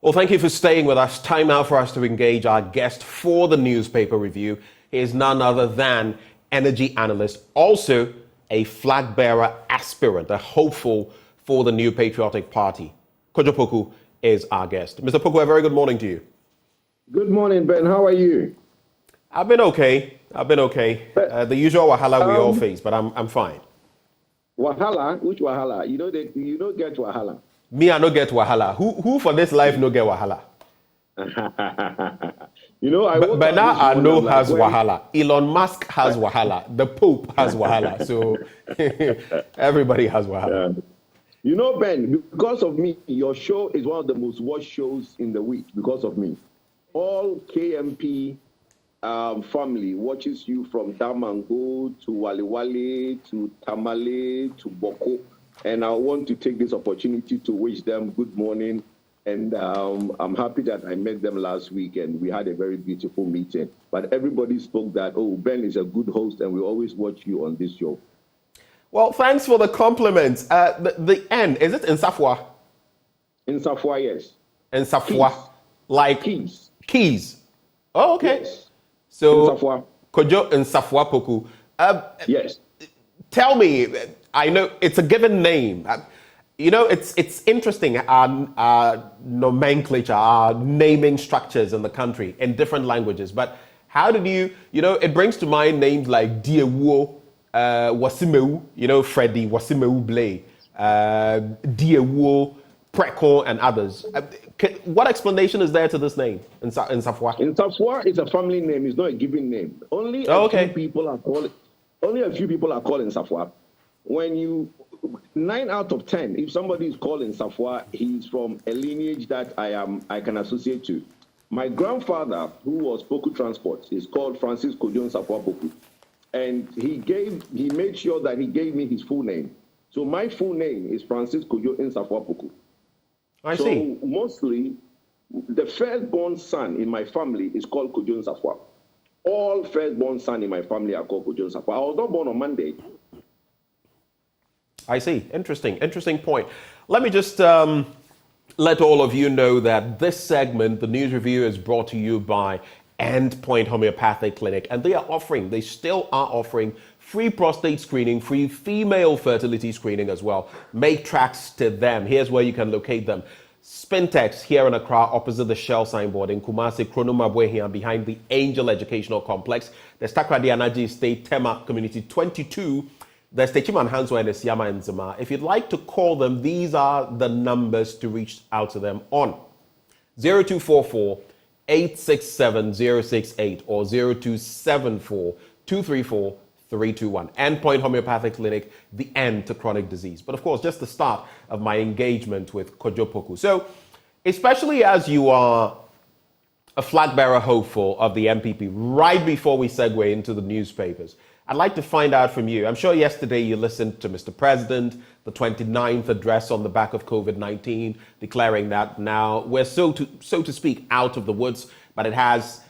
Well, thank you for staying with us. Time now for us to engage our guest for the newspaper review. He is none other than energy analyst, also a flag bearer aspirant, a hopeful for the new patriotic party. Kojo Poku is our guest. Mr. Poku, a very good morning to you. Good morning, Ben. How are you? I've been okay. The usual wahala we all face, but I'm fine. Wahala? Which wahala? You don't get wahala. Me, I no get wahala. Who for this life no get wahala? But now I know has wahala. Elon Musk has wahala. The Pope has wahala. So everybody has wahala. Ben, because of me, your show is one of the most watched shows in the week because of me. All KMP family watches you from Damango to Waliwali to Tamale to Boko. And I want to take this opportunity to wish them good morning. And I'm happy that I met them last week and we had a very beautiful meeting. But everybody spoke that, Ben is a good host and we always watch you on this show. Well, thanks for the compliments. The end, is it in Safwa? In Safwa, yes. In Safwa. Keys. Like Keys. Oh, okay. Yes. So, in Safwa. Kojo in Safwa Poku. Yes. Tell me, I know it's a given name. It's interesting, our nomenclature, our naming structures in the country in different languages. But how did it brings to mind names like Diewo, Wasimeu, Freddie, Wasimeu Blay, Diewo, Prekon, and others. What explanation is there to this name in Safwa? In Safwa, it's a family name. It's not a given name. Only a few people are called in Safwa. 9 out of 10, if somebody is called in Safwa, he's from a lineage that I can associate to. My grandfather, who was Poku Transport, is called Francis Kojo Safwa Poku. And he made sure that he gave me his full name. So my full name is Francis Kojo Safwa Poku. I see. So mostly, the firstborn son in my family is called Kojo Safwa. All firstborn sons in my family are called Kojo Safwa. I was not born on Monday. I see. Interesting point. Let me just let all of you know that this segment, the news review, is brought to you by Endpoint Homeopathic Clinic, and they still are offering free prostate screening, free female fertility screening as well. Make tracks to them. Here's where you can locate them. Spintex here in Accra, opposite the Shell signboard in Kumasi, Kronumabwe here behind the Angel Educational Complex. There's Takrady Anaji State, Tema Community 22. There's Techiman Hanswa and the Siama and Zama. If you'd like to call them, these are the numbers to reach out to them on 0244 867 068 or 0274 234 321. Endpoint Homeopathic Clinic, the end to chronic disease. But of course, just the start of my engagement with Kojo Poku. So, especially as you are a flag bearer hopeful of the MPP, right before we segue into the newspapers, I'd like to find out from you. I'm sure yesterday you listened to Mr. President, the 29th address on the back of COVID-19, declaring that now we're so to speak out of the woods, but it has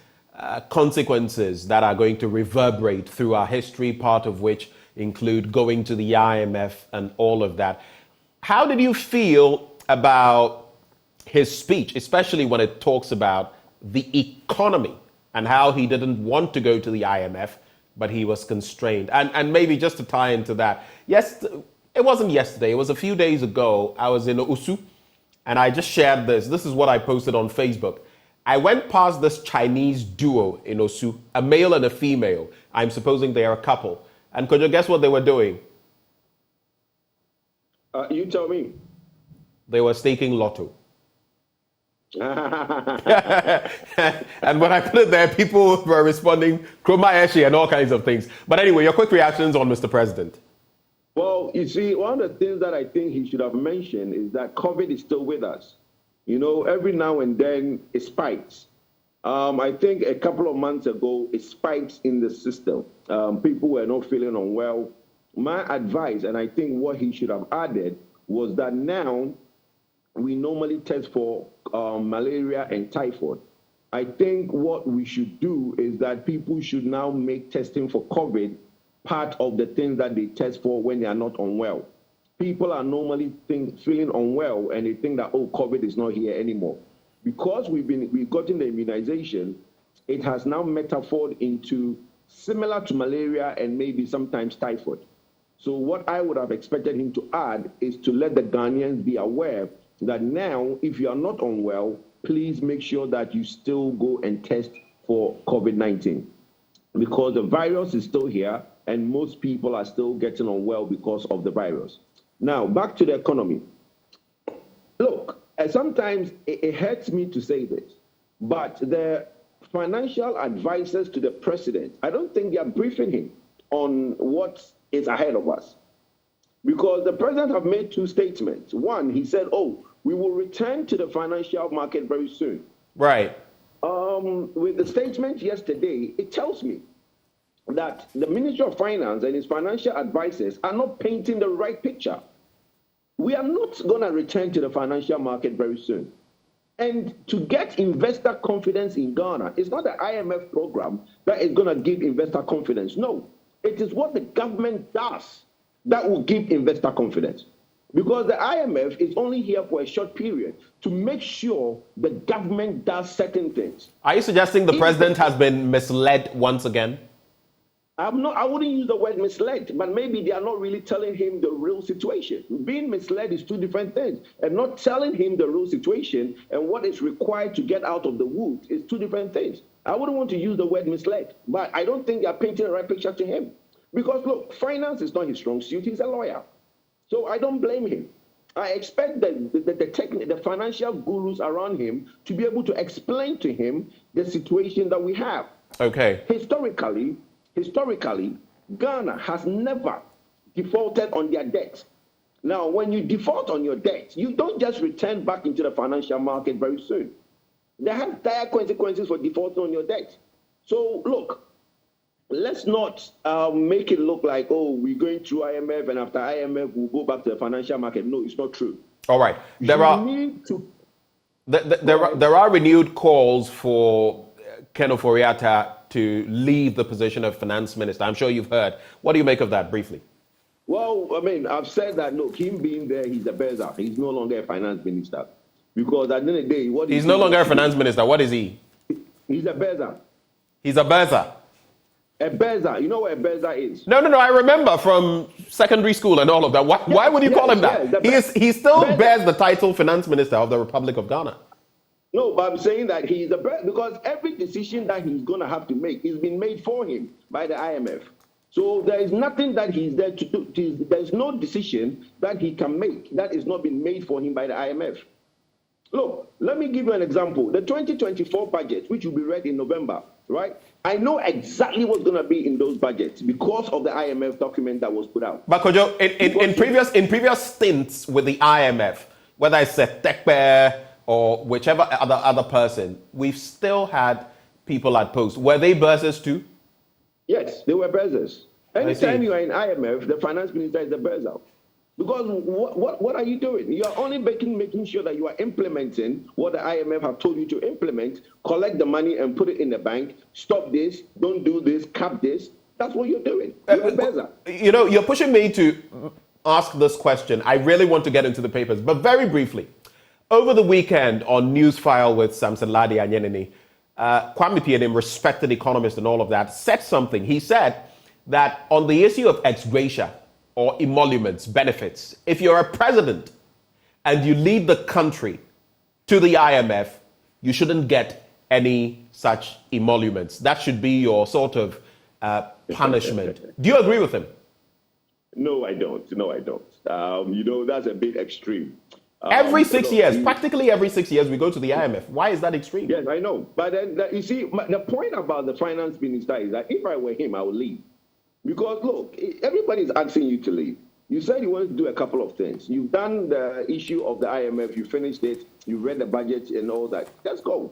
consequences that are going to reverberate through our history, part of which include going to the IMF and all of that. How did you feel about his speech, especially when it talks about the economy and how he didn't want to go to the IMF, but he was constrained? And maybe just to tie into that, yes, it wasn't yesterday, it was a few days ago. I was in Usu and I just shared this. This is what I posted on Facebook. I went past this Chinese duo in Osu, a male and a female. I'm supposing they are a couple. And could you guess what they were doing? You tell me. They were staking lotto. And when I put it there, people were responding, Kroma Eshi and all kinds of things. But anyway, your quick reactions on Mr. President. Well, you see, one of the things that I think he should have mentioned is that COVID is still with us. Every now and then it spikes. I think a couple of months ago, it spikes in the system. People were not feeling unwell. My advice, and I think what he should have added, was that now we normally test for malaria and typhoid. I think what we should do is that people should now make testing for COVID part of the things that they test for when they are not unwell. People are normally feeling unwell and they think that, COVID is not here anymore. Because we've gotten the immunization, it has now metaphored into similar to malaria and maybe sometimes typhoid. So what I would have expected him to add is to let the Ghanaians be aware that now, if you are not unwell, please make sure that you still go and test for COVID-19, because the virus is still here and most people are still getting unwell because of the virus. Now, back to the economy. Look, sometimes it hurts me to say this, but the financial advisors to the president, I don't think they are briefing him on what is ahead of us. Because the president have made two statements. One, he said, we will return to the financial market very soon. Right. With the statement yesterday, it tells me that the Ministry of Finance and his financial advisors are not painting the right picture. We are not going to return to the financial market very soon. And to get investor confidence in Ghana, it's not the IMF program that is going to give investor confidence. No, it is what the government does that will give investor confidence. Because the IMF is only here for a short period to make sure the government does certain things. Are you suggesting the president has been misled once again? I wouldn't use the word misled, but maybe they are not really telling him the real situation. Being misled is two different things, and not telling him the real situation and what is required to get out of the woods is two different things. I wouldn't want to use the word misled, but I don't think they are painting the right picture to him. Because look, finance is not his strong suit. He's a lawyer. So I don't blame him. I expect the financial gurus around him to be able to explain to him the situation that we have. Okay. Historically, Ghana has never defaulted on their debt. Now, when you default on your debt, you don't just return back into the financial market very soon. There have dire consequences for defaulting on your debt. So, look, let's not make it look like, we're going through IMF, and after IMF, we'll go back to the financial market. No, it's not true. All right. There are renewed calls for Ken Ofori-Atta to leave the position of finance minister. I'm sure you've heard. What do you make of that, briefly? Well, I mean, I've said that, look, him being there, he's a buzzer. He's no longer a finance minister. Because at the end of the day, he's no longer a finance minister. What is he? He's a buzzer. He's a buzzer. A buzzer. You know what a buzzer is? No. I remember from secondary school and all of that. Why would you call him that? He still bears the title finance minister of the Republic of Ghana. No, but I'm saying that he's a buzzer because every decision that he's going to have to make is being made for him by the IMF. So there is nothing that he's there to do. There's no decision that he can make that is not being made for him by the IMF. Look, let me give you an example. The 2024 budget, which will be read in November, right? I know exactly what's going to be in those budgets because of the IMF document that was put out. But Kojo, in previous stints with the IMF, whether it's Tekpe or whichever other person, we've still had people at post. Were they buzzers too? Yes, they were buzzers. Anytime you are in IMF, the finance minister is a buzzer. Because what are you doing? You are only making sure that you are implementing what the IMF have told you to implement, collect the money and put it in the bank, stop this, don't do this, cap this. That's what you're doing. You're a buzzer. You know, you're pushing me to ask this question. I really want to get into the papers, but very briefly. Over the weekend on Newsfile with Samson Ladi Anyenini, Kwame Pienim, respected economist and all of that, said something. He said that on the issue of ex gratia or emoluments, benefits, if you're a president and you lead the country to the IMF, you shouldn't get any such emoluments. That should be your sort of punishment. Do you agree with him? No, I don't. That's a bit extreme. Every 6 years, practically every 6 years, we go to the IMF. Why is that extreme? Yes, I know. But then, you see, the point about the finance minister is that if I were him, I would leave. Because, look, everybody's asking you to leave. You said you wanted to do a couple of things. You've done the issue of the IMF. You finished it. You read the budget and all that. Let's go.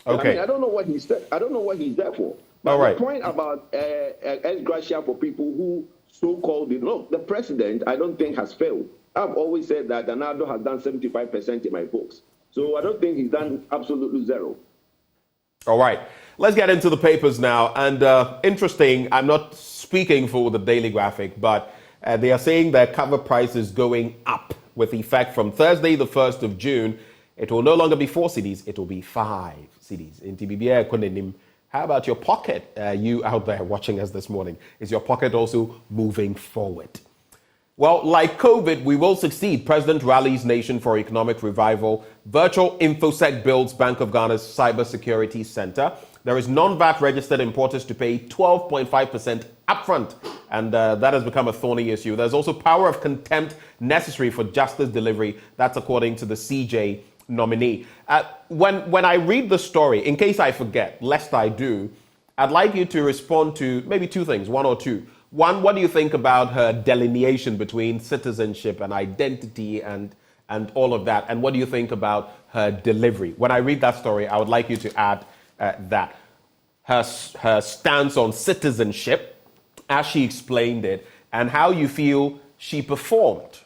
Okay. I mean, I don't know what he's there. I don't know what he's there for. But all right. The point about ex gratia for people who so-called look, the president, I don't think has failed. I've always said that Donaldo has done 75% in my books. So I don't think he's done absolutely zero. All right. Let's get into the papers now. And interesting, I'm not speaking for the Daily Graphic, but they are saying that cover price is going up with effect from Thursday, the 1st of June. It will no longer be 4 cedis, it will be 5 cedis. In TBBA, how about your pocket? You out there watching us this morning, is your pocket also moving forward? Well, like COVID, we will succeed. President rallies nation for economic revival. Virtual InfoSec builds Bank of Ghana's Cybersecurity Center. There is non-VAT registered importers to pay 12.5% upfront, and that has become a thorny issue. There's also power of contempt necessary for justice delivery. That's according to the CJ nominee. When I read the story, in case I forget, lest I do, I'd like you to respond to maybe 2 things, 1 or 2. One, what do you think about her delineation between citizenship and identity and all of that? And what do you think about her delivery? When I read that story, I would like you to add that. Her stance on citizenship, as she explained it, and how you feel she performed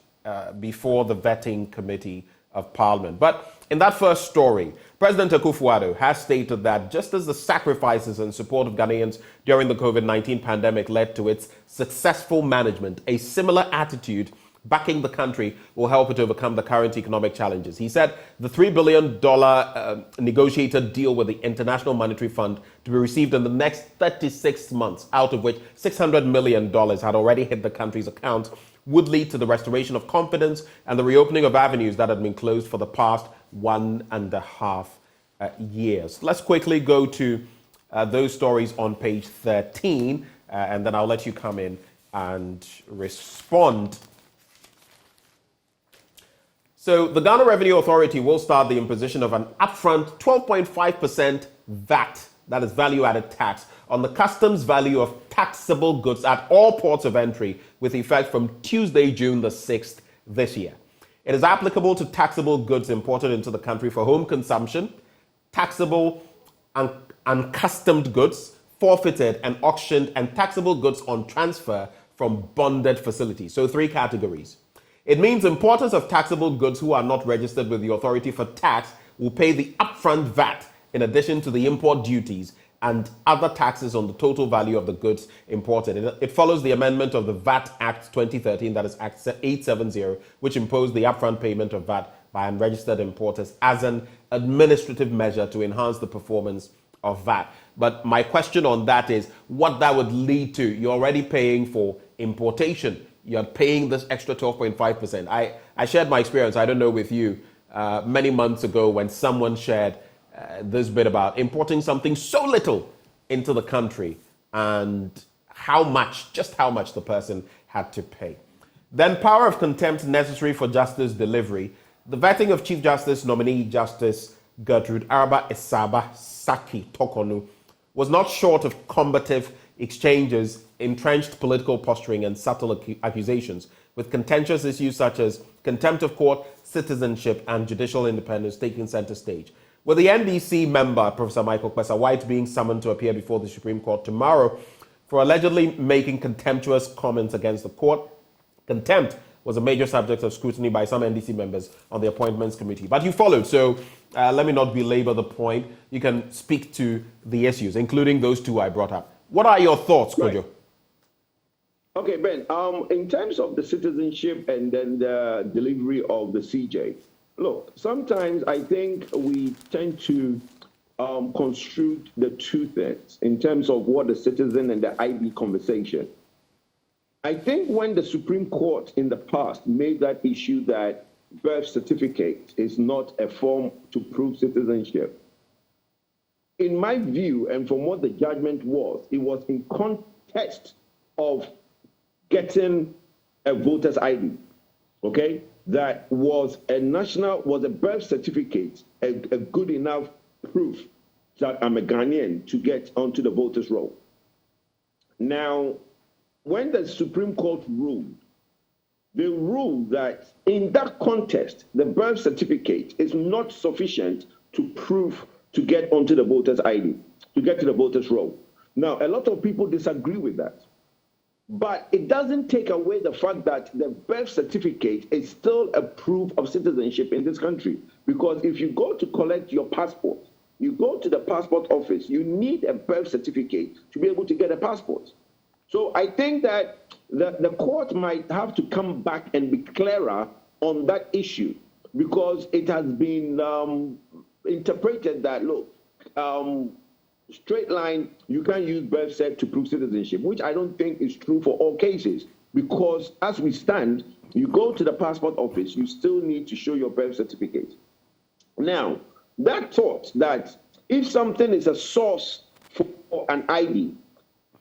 before the vetting committee of Parliament. But in that first story, President Akufo-Addo has stated that just as the sacrifices and support of Ghanaians during the COVID-19 pandemic led to its successful management, a similar attitude backing the country will help it overcome the current economic challenges. He said the $3 billion negotiated deal with the International Monetary Fund to be received in the next 36 months, out of which $600 million had already hit the country's account, would lead to the restoration of confidence and the reopening of avenues that had been closed for the past 1.5 years. Let's quickly go to those stories on page 13, and then I'll let you come in and respond. So the Ghana Revenue Authority will start the imposition of an upfront 12.5% VAT, that is value-added tax, on the customs value of taxable goods at all ports of entry with effect from Tuesday, June the 6th this year. It is applicable to taxable goods imported into the country for home consumption, taxable uncustomed goods, forfeited and auctioned, and taxable goods on transfer from bonded facilities. So 3 categories. It means importers of taxable goods who are not registered with the authority for tax will pay the upfront VAT in addition to the import duties and other taxes on the total value of the goods imported. It follows the amendment of the VAT Act 2013, that is Act 870, which imposed the upfront payment of VAT by unregistered importers as an administrative measure to enhance the performance of VAT. But my question on that is what that would lead to. You're already paying for importation. You're paying this extra 12.5%. I shared my experience, I don't know with you, many months ago when someone shared this bit about importing something so little into the country and just how much the person had to pay. Then power of contempt necessary for justice delivery. The vetting of Chief Justice nominee Justice Gertrude Arba Esaba Saki Tokonu was not short of combative exchanges, entrenched political posturing, and subtle accusations, with contentious issues such as contempt of court, citizenship, and judicial independence taking center stage. With the NDC member, Professor Michael Kwesa-White, being summoned to appear before the Supreme Court tomorrow for allegedly making contemptuous comments against the court. Contempt was a major subject of scrutiny by some NDC members on the appointments committee. But you followed, so let me not belabor the point. You can speak to the issues, including those 2 I brought up. What are your thoughts, Kojo? Right. Okay, Ben, in terms of the citizenship and then the delivery of the CJ, look, sometimes I think we tend to construe the 2 things in terms of what the citizen and the IB conversation. I think when the Supreme Court in the past made that issue that birth certificate is not a form to prove citizenship, in my view, and from what the judgment was, it was in context of getting a voter's ID, okay? That was a birth certificate, a good enough proof that I'm a Ghanaian to get onto the voters' roll. Now, when the Supreme Court ruled, they ruled that in that context, the birth certificate is not sufficient to prove to get onto the voters' ID, to get to the voters' roll. Now, a lot of people disagree with that. But it doesn't take away the fact that the birth certificate is still a proof of citizenship in this country. Because if you go to collect your passport, you go to the passport office, you need a birth certificate to be able to get a passport. So I think that the court might have to come back and be clearer on that issue. because it has been interpreted that, look, straight line, you can't use birth cert to prove citizenship, which I don't think is true for all cases, because as we stand, you go to the passport office, you still need to show your birth certificate. Now, that thought that if something is a source for an ID,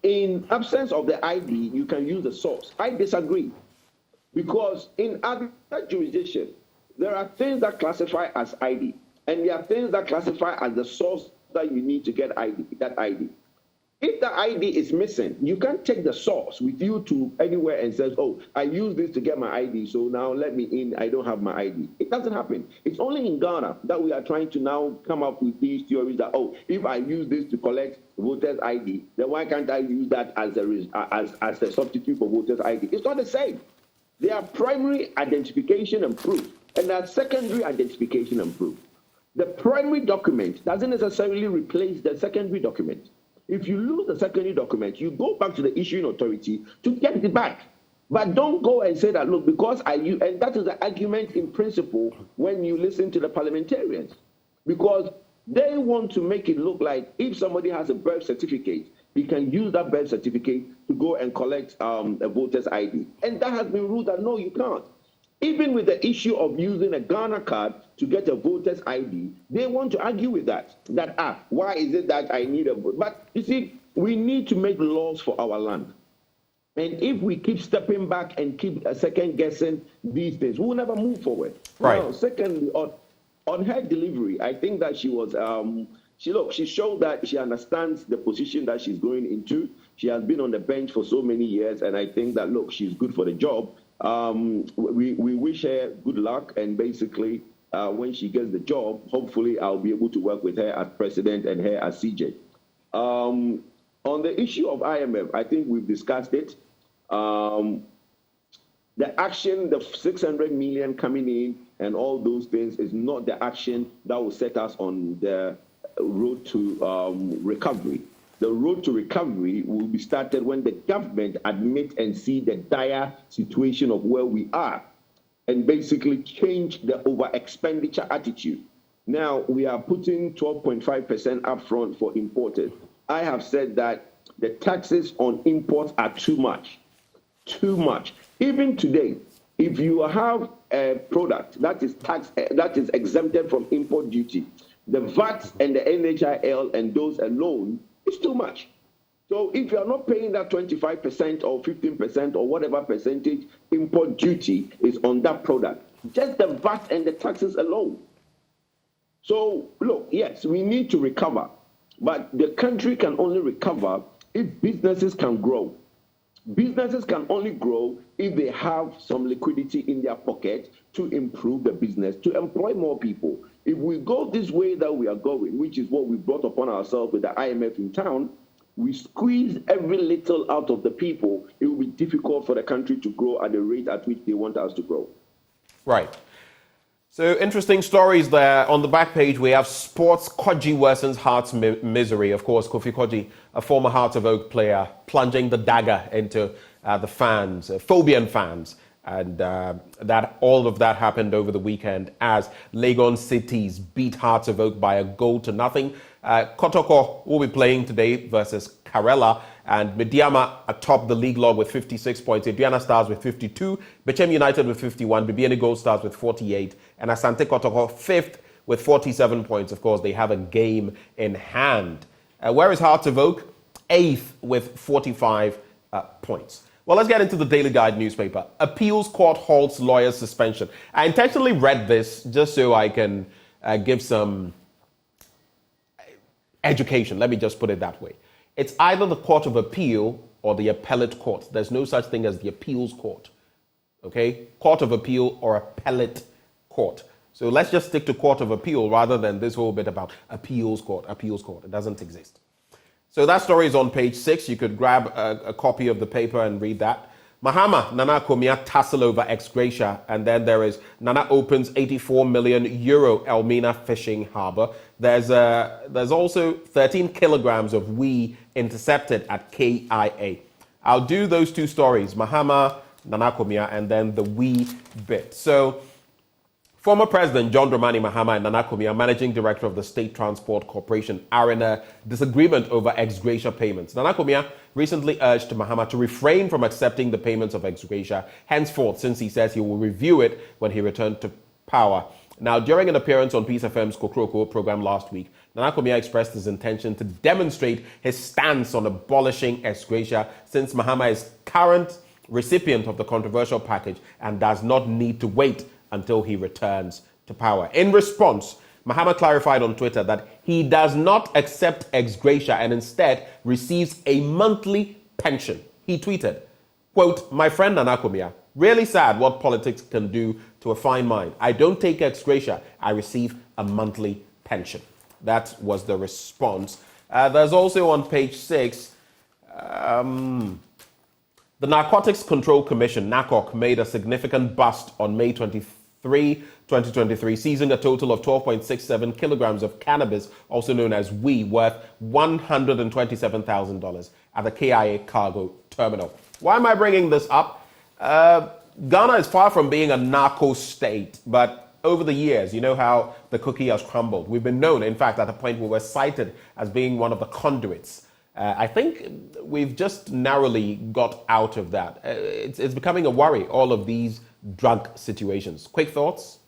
in absence of the ID, you can use the source. I disagree, because in other jurisdictions, there are things that classify as ID, and there are things that classify as the source that you need to get that ID. If the ID is missing, you can't take the source with you to anywhere and says, oh, I use this to get my ID, so now let me in, I don't have my ID. It doesn't happen. It's only in Ghana that we are trying to now come up with these theories that, oh, if I use this to collect voters' ID, then why can't I use that as a substitute for voters' ID? It's not the same. They are primary identification and proof, and there are secondary identification and proof. The primary document doesn't necessarily replace the secondary document. If you lose the secondary document, you go back to the issuing authority to get it back. But don't go and say that, look, because and that is the argument in principle when you listen to the parliamentarians. Because they want to make it look like if somebody has a birth certificate, he can use that birth certificate to go and collect a voter's ID. And that has been ruled that no, you can't. Even with the issue of using a Ghana card to get a voter's ID, they want to argue with that. Why is it that I need a vote? But you see, we need to make laws for our land. And if we keep stepping back and keep second guessing these things, we will never move forward. Right. Now, secondly, on her delivery, I think that she was, she showed that she understands the position that she's going into. She has been on the bench for so many years, and I think that, look, she's good for the job. We wish her good luck, and basically, when she gets the job, hopefully I'll be able to work with her as president and her as CJ. On the issue of IMF, I think we've discussed it. The action, the 600 million coming in and all those things is not the action that will set us on the road to recovery. The road to recovery will be started when the government admit and see the dire situation of where we are and basically change the over-expenditure attitude. Now, we are putting 12.5% upfront for importers. I have said that the taxes on imports are too much. Too much. Even today, if you have a product that is exempted from import duty, the VAT and the NHIL and those alone, it's too much. So if you are not paying that 25% or 15% or whatever percentage import duty is on that product, just the VAT and the taxes alone. So look, yes, we need to recover, but the country can only recover if businesses can grow. Businesses can only grow if they have some liquidity in their pocket to improve the business, to employ more people. If we go this way that we are going, which is what we brought upon ourselves with the IMF in town, we squeeze every little out of the people, it will be difficult for the country to grow at the rate at which they want us to grow. Right. So interesting stories there. On the back page, we have sports. Kodji worsens Hearts' misery. Of course, Kofi Kodji, a former Hearts of Oak player, plunging the dagger into the fans, Phobian fans. And that all of that happened over the weekend as Legon Cities beat Hearts of Oak by 1-0. Kotoko will be playing today versus Karela, and Mediama atop the league log with 56 points. Aduana Stars with 52, Bechem United with 51, Bibiani Gold Stars with 48, and Asante Kotoko fifth with 47 points. Of course, they have a game in hand. Where is Hearts of Oak? Eighth with 45 points. Well, let's get into the Daily Guide newspaper. Appeals court halts lawyer's suspension. I intentionally read this just so I can give some education. Let me just put it that way. It's either the Court of Appeal or the Appellate Court. There's no such thing as the Appeals Court. Okay? Court of Appeal or Appellate Court. So let's just stick to Court of Appeal rather than this whole bit about Appeals Court. Appeals Court. It doesn't exist. So that story is on page 6. You could grab a copy of the paper and read that. Mahama, Nana Komia tassel over ex gratia. And then there is Nana opens 84 million euro Elmina fishing harbor. There's also 13 kilograms of wee intercepted at KIA. I'll do those two stories, Mahama, Nana Komia, and then the wee bit. So Former President John Dramani Mahama and Nana Akufo-Addo, managing director of the State Transport Corporation, are in a disagreement over ex gratia payments. Nana Akufo-Addo recently urged Mahama to refrain from accepting the payments of ex gratia henceforth, since he says he will review it when he returned to power. Now, during an appearance on Peace FM's Kokroko program last week, Nana Akufo-Addo expressed his intention to demonstrate his stance on abolishing ex gratia, since Mahama is current recipient of the controversial package and does not need to wait until he returns to power. In response, Mahama clarified on Twitter that he does not accept ex gratia and instead receives a monthly pension. He tweeted, quote, "My friend Nana Akufo-Addo, really sad what politics can do to a fine mind. I don't take ex gratia, I receive a monthly pension." That was the response. There's also on page 6, the Narcotics Control Commission, NACOC, made a significant bust on May 23, 2023, seizing a total of 12.67 kilograms of cannabis, also known as weed, worth $127,000 at the KIA cargo terminal. Why am I bringing this up? Ghana is far from being a narco state, but over the years, you know how the cookie has crumbled. We've been known, in fact, at a point we were cited as being one of the conduits. I think we've just narrowly got out of that. It's becoming a worry, all of these drug situations. Quick thoughts?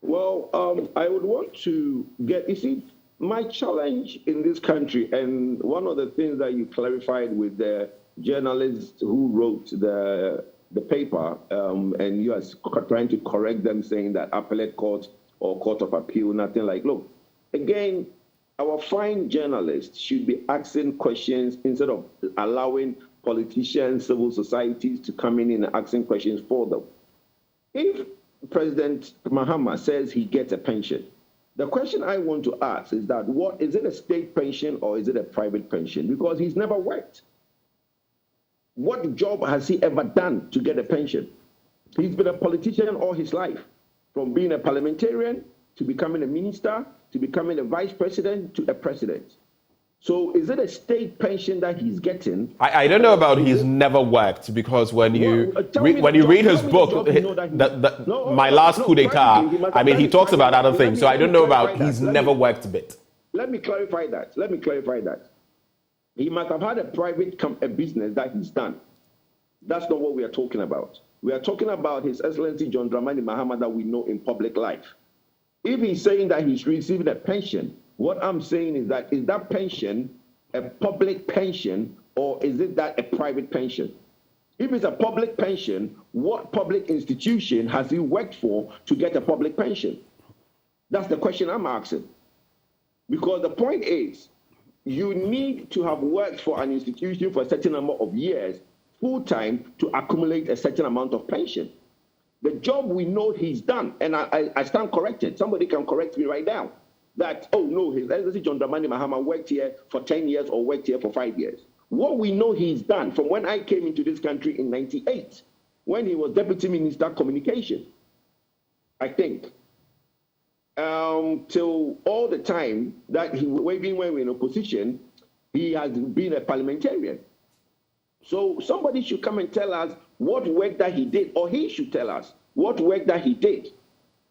Well, I would want to get, you see, my challenge in this country, and one of the things that you clarified with the journalist who wrote the paper, and you are trying to correct them, saying that appellate court or court of appeal, nothing like, look, again, our fine journalists should be asking questions instead of allowing politicians, civil societies to come in and asking questions for them. If President Mahama says he gets a pension, the question I want to ask is that, what is it, a state pension or is it a private pension? Because he's never worked. What job has he ever done to get a pension? He's been a politician all his life, from being a parliamentarian to becoming a minister, to becoming a vice president, to a president. So is it a state pension that he's getting? I don't know about he's never worked, because when you read his book, My Last Coup d'etat, I mean, he talks about other things. So I don't know about he's never worked a bit. Let me clarify that. He must have had a private a business that he's done. That's not what we are talking about. We are talking about His Excellency John Dramani Mahama that we know in public life. If he's saying that he's receiving a pension, what I'm saying is that pension a public pension or is it that a private pension? If it's a public pension, what public institution has he worked for to get a public pension? That's the question I'm asking. Because the point is, you need to have worked for an institution for a certain number of years, full-time, to accumulate a certain amount of pension. The job we know he's done, and I stand corrected. Somebody can correct me right now. That, oh no, His Excellency John Dramani Mahama worked here for 10 years or worked here for 5 years. What we know he's done from when I came into this country in 98, when he was Deputy Minister Communication, I think, till all the time that even when we were in opposition, he has been a parliamentarian. So somebody should come and tell us what work that he did, or he should tell us what work that he did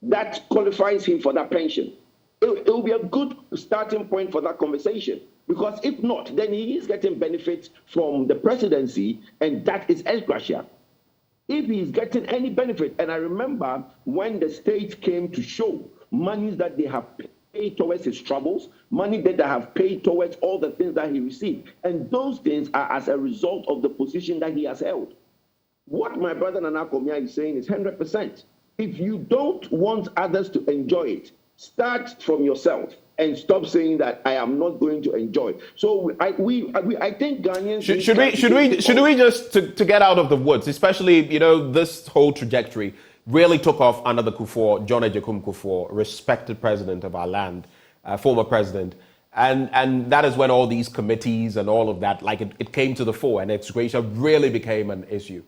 that qualifies him for that pension. It will be a good starting point for that conversation, because if not, then he is getting benefits from the presidency, and that is ex gratia. If he is getting any benefit, and I remember when the state came to show money that they have paid towards his troubles, money that they have paid towards all the things that he received, and those things are as a result of the position that he has held. What my brother Nana Akufo-Addo is saying is 100%. If you don't want others to enjoy it, start from yourself and stop saying that I am not going to enjoy. So I think Ghanaians should we just to get out of the woods, especially this whole trajectory really took off under the Kufuor, John Ejekum Kufuor, respected president of our land, former president. And that is when all these committees and all of that, it came to the fore, and ex gratia really became an issue.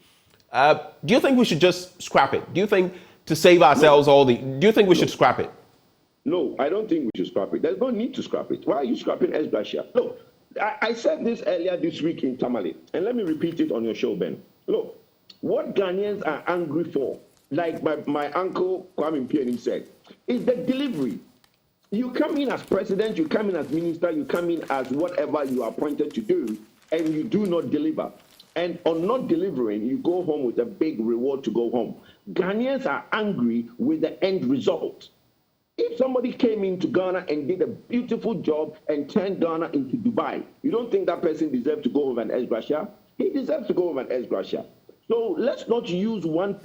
Do you think we should just scrap it? Do you think to save ourselves do you think we should scrap it? No, I don't think we should scrap it. There's no need to scrap it. Why are you scrapping ex gratia? Look, I said this earlier this week in Tamale, and let me repeat it on your show, Ben. Look, what Ghanaians are angry for, like my uncle Kwame Mpiani said, is the delivery. You come in as president, you come in as minister, you come in as whatever you are appointed to do, and you do not deliver. And on not delivering, you go home with a big reward to go home. Ghanaians are angry with the end result. If somebody came into Ghana and did a beautiful job and turned Ghana into Dubai, you don't think that person deserves to go home and ex gratia? He deserves to go home and ex gratia. So let's not use one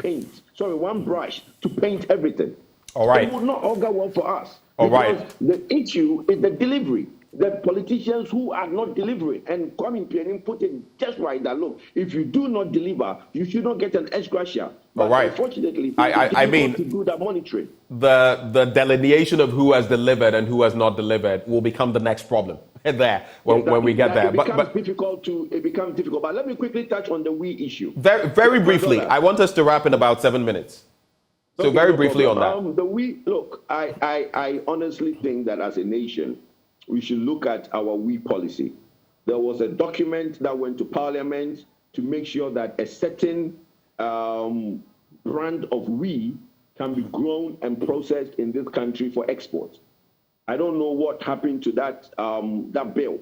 brush to paint everything. All right. It would not augur well for us. All right. The issue is the delivery. The politicians who are not delivering. And Kwame Mpiani put it just right that, look, if you do not deliver, you should not get an ex gratia. But all right. Unfortunately, I mean, to do that monitoring. The delineation of who has delivered and who has not delivered will become the next problem there when we get there. It becomes difficult. But let me quickly touch on the we issue. Very briefly. I want us to wrap in about 7 minutes. So okay, very briefly on that. I honestly think that as a nation, we should look at our we policy. There was a document that went to Parliament to make sure that a certain brand of we can be grown and processed in this country for export. I don't know what happened to that bill,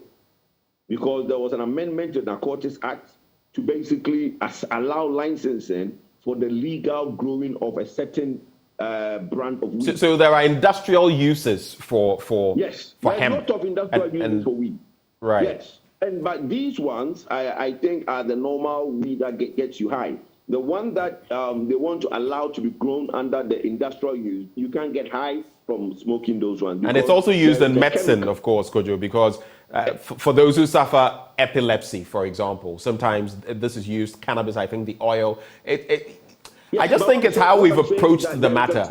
because there was an amendment to the Narcotics Act to basically allow licensing for the legal growing of a certain brand of weed. So there are industrial uses for yes, for there's hemp. a lot of industrial uses for weed. Right. Yes, but these ones I think are the normal weed that gets you high. The one that they want to allow to be grown under the industrial use, you can't get high from smoking those ones. And it's also used in medicine, of course, Kojo, because for those who suffer epilepsy, for example, sometimes this is used, cannabis, I think the oil. Yes, I just think it's how we've approached the matter.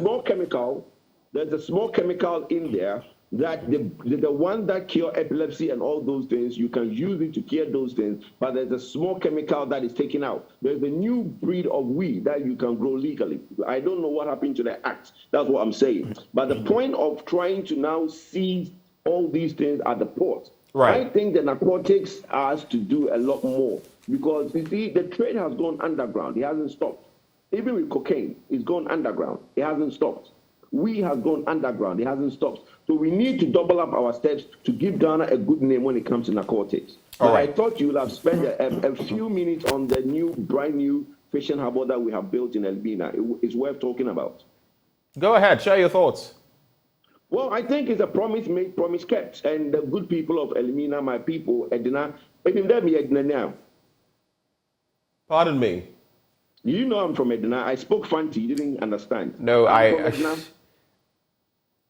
There's a small chemical in there that the one that cure epilepsy and all those things, you can use it to cure those things, but there's a small chemical that is taken out. There's a new breed of weed that you can grow legally. I don't know what happened to the act. That's what I'm saying. But the point of trying to now seize all these things at the port, right. I think the narcotics has to do a lot more, because you see, the trade has gone underground. It hasn't stopped. Even with cocaine, it's gone underground. It hasn't stopped. We have gone underground. It hasn't stopped. So we need to double up our steps to give Ghana a good name when it comes to narcotics. All right. I thought you would have spent a few minutes on the brand new fishing harbour that we have built in Elmina. It's worth talking about. Go ahead. Share your thoughts. Well, I think it's a promise made, promise kept. And the good people of Elmina, my people, Edina, now. Pardon me. You know I'm from Edina. I spoke Fanti. You didn't understand. No,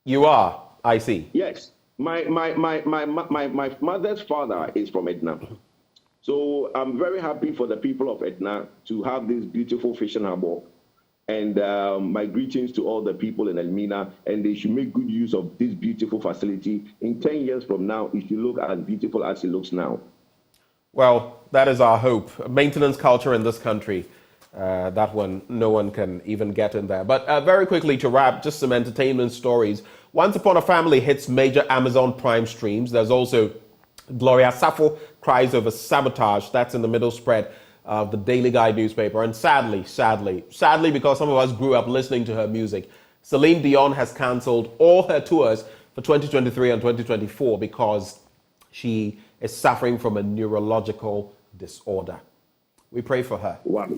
you are. I see. Yes. My mother's father is from Edina. So I'm very happy for the people of Edina to have this beautiful fishing harbour. And my greetings to all the people in Elmina. And they should make good use of this beautiful facility. In 10 years from now, it should look as beautiful as it looks now. Well, that is our hope. Maintenance culture in this country. That one, no one can even get in there. But very quickly to wrap, just some entertainment stories. Once Upon a Family hits major Amazon Prime streams. There's also Gloria Safo cries over sabotage. That's in the middle spread of the Daily Guide newspaper. And sadly, because some of us grew up listening to her music, Celine Dion has cancelled all her tours for 2023 and 2024 because she is suffering from a neurological disorder. We pray for her. Wow.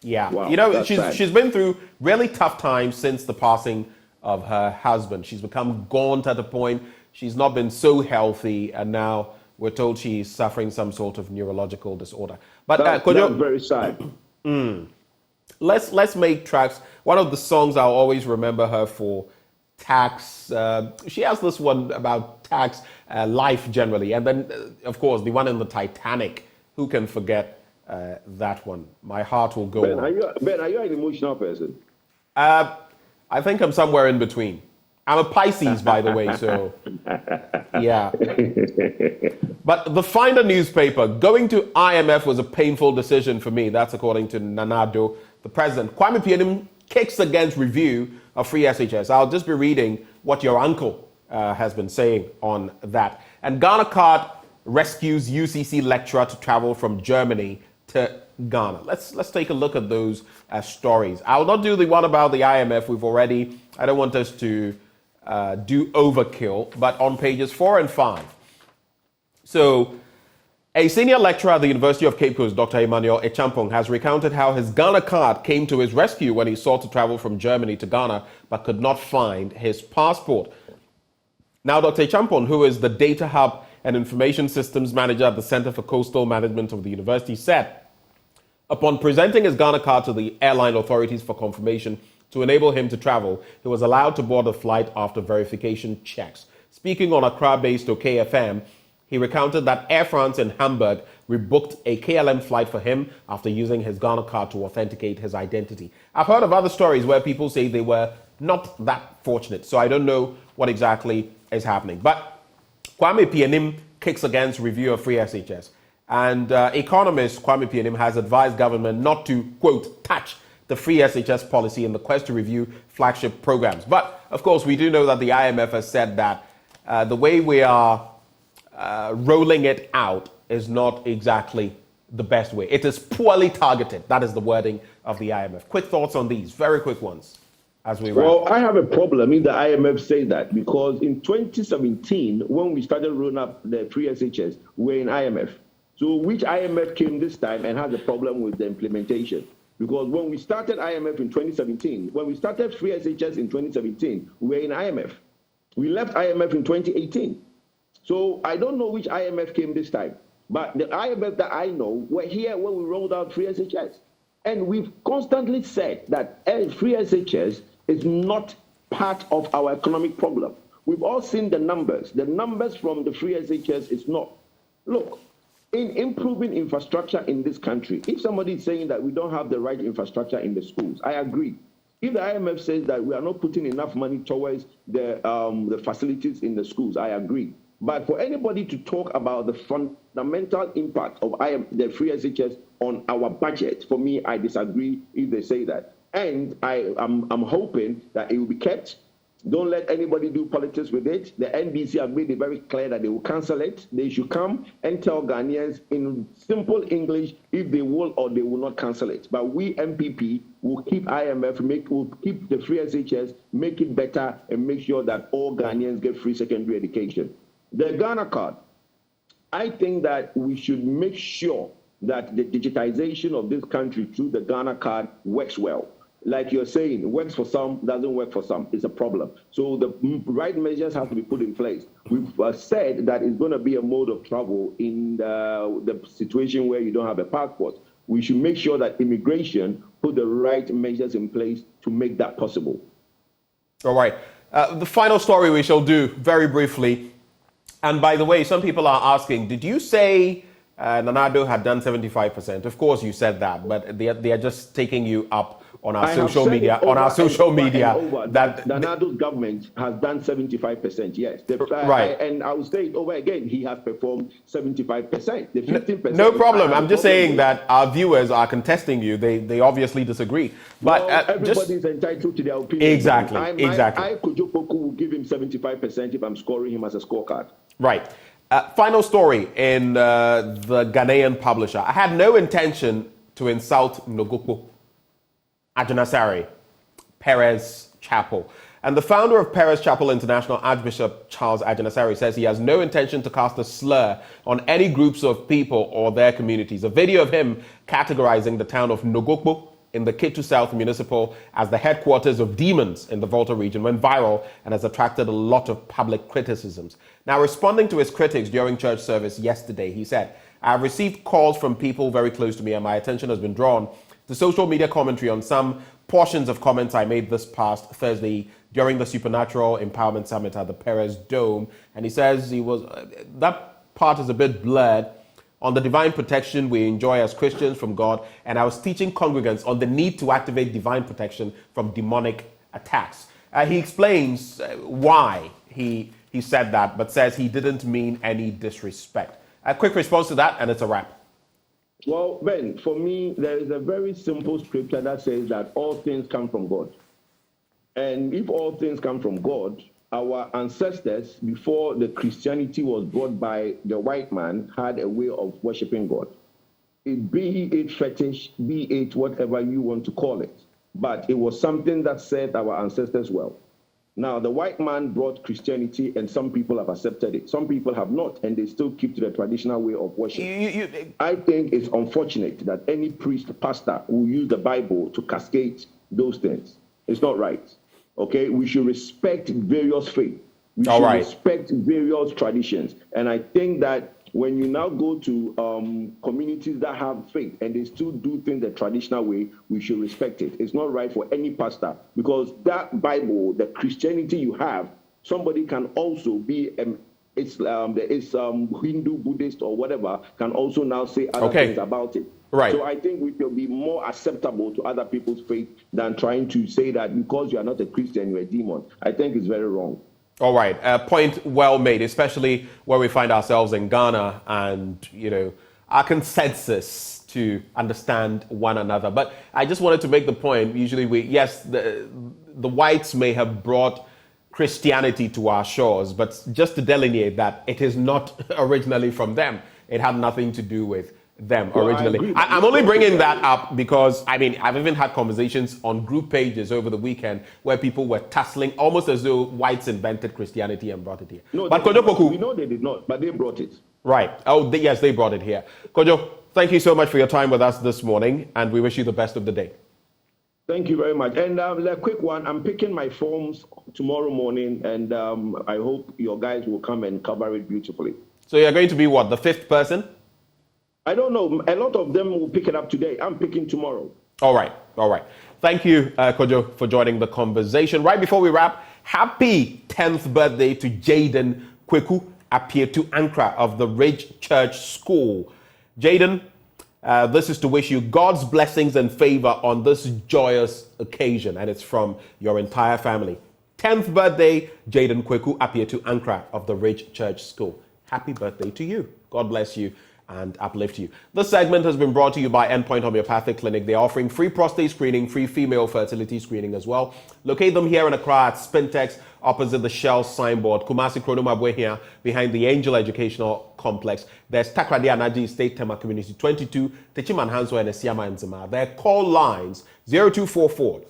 Yeah, wow, you know, she's been through really tough times since the passing of her husband. She's become gaunt at a point. She's not been so healthy, and now we're told she's suffering some sort of neurological disorder. But that's very sad. Let's make tracks. One of the songs I'll always remember her for, Tax. She has this one about tax, life generally, and then of course the one in the Titanic. Who can forget? That one. My heart will go Ben, on. Are you an emotional person? I think I'm somewhere in between. I'm a Pisces, by the way, so yeah. But the Finder newspaper, going to IMF was a painful decision for me. That's according to Nanado, the president. Kwame Mpiani kicks against review of free SHS. I'll just be reading what your uncle has been saying on that. And Ghana Card rescues UCC lecturer to travel from Germany to Ghana. Let's take a look at those stories. I'll not do the one about the IMF. I don't want us to do overkill, but on pages 4 and 5. So, a senior lecturer at the University of Cape Coast, Dr. Emmanuel Echampong, has recounted how his Ghana card came to his rescue when he sought to travel from Germany to Ghana but could not find his passport. Now, Dr. Echampong, who is the Data Hub and Information Systems Manager at the Center for Coastal Management of the university, said, upon presenting his Ghana card to the airline authorities for confirmation to enable him to travel, he was allowed to board the flight after verification checks. Speaking on Accra-based OKFM, he recounted that Air France in Hamburg rebooked a KLM flight for him after using his Ghana card to authenticate his identity. I've heard of other stories where people say they were not that fortunate, so I don't know what exactly is happening. But Kwame Pianim kicks against review of free SHS. And economist Kwame Pianim has advised government not to, quote, touch the free SHS policy in the quest to review flagship programs. But, of course, we do know that the IMF has said that the way we are rolling it out is not exactly the best way. It is poorly targeted. That is the wording of the IMF. Quick thoughts on these, very quick ones, as we wrap. Well, I have a problem if the IMF say that, because in 2017, when we started rolling up the free SHS, we were in IMF. So which IMF came this time and has a problem with the implementation? Because when we started IMF in 2017, when we started free SHS in 2017, we were in IMF. We left IMF in 2018. So I don't know which IMF came this time, but the IMF that I know were here when we rolled out free SHS. And we've constantly said that free SHS is not part of our economic problem. We've all seen the numbers. The numbers from the free SHS is not. Look, in improving infrastructure in this country, if somebody is saying that we don't have the right infrastructure in the schools, I agree. If the IMF says that we are not putting enough money towards the facilities in the schools, I agree. But for anybody to talk about the fundamental impact of the free SHS on our budget, for me, I disagree if they say that. And I'm hoping that it will be kept. Don't let anybody do politics with it. The NDC have made it very clear that they will cancel it. They should come and tell Ghanaians in simple English if they will or they will not cancel it. But we MPP will keep IMF, will keep the free SHS, make it better, and make sure that all Ghanaians get free secondary education. The Ghana card, I think that we should make sure that the digitization of this country through the Ghana card works well. Like you're saying, it works for some, doesn't work for some. It's a problem. So the right measures have to be put in place. We've said that it's going to be a mode of travel in the situation where you don't have a passport. We should make sure that immigration put the right measures in place to make that possible. All right. The final story we shall do very briefly. And by the way, some people are asking, did you say Nanado had done 75%? Of course you said that, but they are just taking you up on our social media. That Nanado's government has done 75%. Yes, right. And I will say it over again. He has performed 75%. The 15%. No problem. I'm just saying that our viewers are contesting you. They obviously disagree. But everybody's entitled to their opinion. Exactly. I Kojopoku will give him 75% if I'm scoring him as a scorecard. Right. Final story in the Ghanaian Publisher. I had no intention to insult Nogokpo, Ajanasari, Perez Chapel. And the founder of Perez Chapel International, Archbishop Charles Ajanasari, says he has no intention to cast a slur on any groups of people or their communities. A video of him categorizing the town of Nogokpo in the Ketu South Municipal as the headquarters of demons in the Volta region went viral and has attracted a lot of public criticisms. Now, responding to his critics during church service yesterday, he said, I have received calls from people very close to me and my attention has been drawn to social media commentary on some portions of comments I made this past Thursday during the Supernatural Empowerment Summit at the Perez Dome. And he says that part is a bit blurred on the divine protection we enjoy as Christians from God, and I was teaching congregants on the need to activate divine protection from demonic attacks. He explains why he said that, but says he didn't mean any disrespect. A quick response to that, and it's a wrap. Well, Ben, for me, there is a very simple scripture that says that all things come from God. And if all things come from God, our ancestors, before the Christianity was brought by the white man, had a way of worshiping God. be it fetish, be it whatever you want to call it. But it was something that served our ancestors well. Now, the white man brought Christianity, and some people have accepted it. Some people have not, and they still keep to the traditional way of worship. I think it's unfortunate that any priest, pastor, will use the Bible to cascade those things. It's not right. Okay? We should respect various faiths. We should respect various traditions. And I think that when you now go to communities that have faith and they still do things the traditional way, we should respect it. It's not right for any pastor, because that Bible, the Christianity you have, somebody can also be Hindu, Buddhist, or whatever, can also now say other things about it. Right. So I think we should be more acceptable to other people's faith than trying to say that because you are not a Christian, you're a demon. I think it's very wrong. All right. Point well made, especially where we find ourselves in Ghana and, our consensus to understand one another. But I just wanted to make the point, usually the whites may have brought Christianity to our shores, but just to delineate that it is not originally from them. It had nothing to do with them originally. I'm only bringing that up because, I've even had conversations on group pages over the weekend where people were tussling almost as though whites invented Christianity and brought it here. No, but we know they did not, but they brought it. Right. Oh, yes, they brought it here. Kojo, thank you so much for your time with us this morning, and we wish you the best of the day. Thank you very much. And a quick one, I'm picking my forms tomorrow morning, and I hope your guys will come and cover it beautifully. So you're going to be what, the fifth person? I don't know. A lot of them will pick it up today. I'm picking tomorrow. All right. Thank you, Kojo, for joining the conversation. Right before we wrap, happy 10th birthday to Jaden Kweku Apietu Ankra of the Ridge Church School. Jaden, this is to wish you God's blessings and favor on this joyous occasion, and it's from your entire family. 10th birthday, Jaden Kweku Apietu Ankra of the Ridge Church School. Happy birthday to you. God bless you and uplift you. This segment has been brought to you by Endpoint Homeopathic Clinic. They're offering free prostate screening, free female fertility screening as well. Locate them here in Accra at Spintex, opposite the Shell signboard. Kumasi Kronoma here, behind the Angel Educational Complex. There's Takrady Anaji State Tema Community 22, Techiman Hanso and Esiama Nzima. Their call lines 0244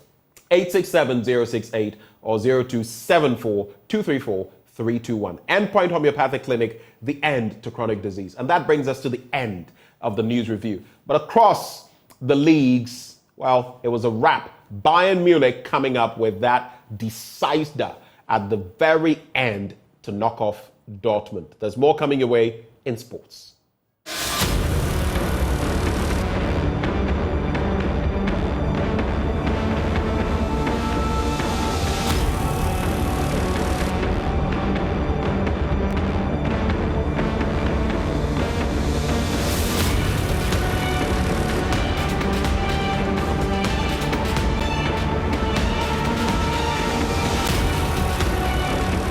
867 068 or 0274 234 321. Endpoint Homeopathic Clinic, the end to chronic disease. And that brings us to the end of the news review. But across the leagues, well, it was a wrap. Bayern Munich coming up with that decider at the very end to knock off Dortmund. There's more coming your way in sports.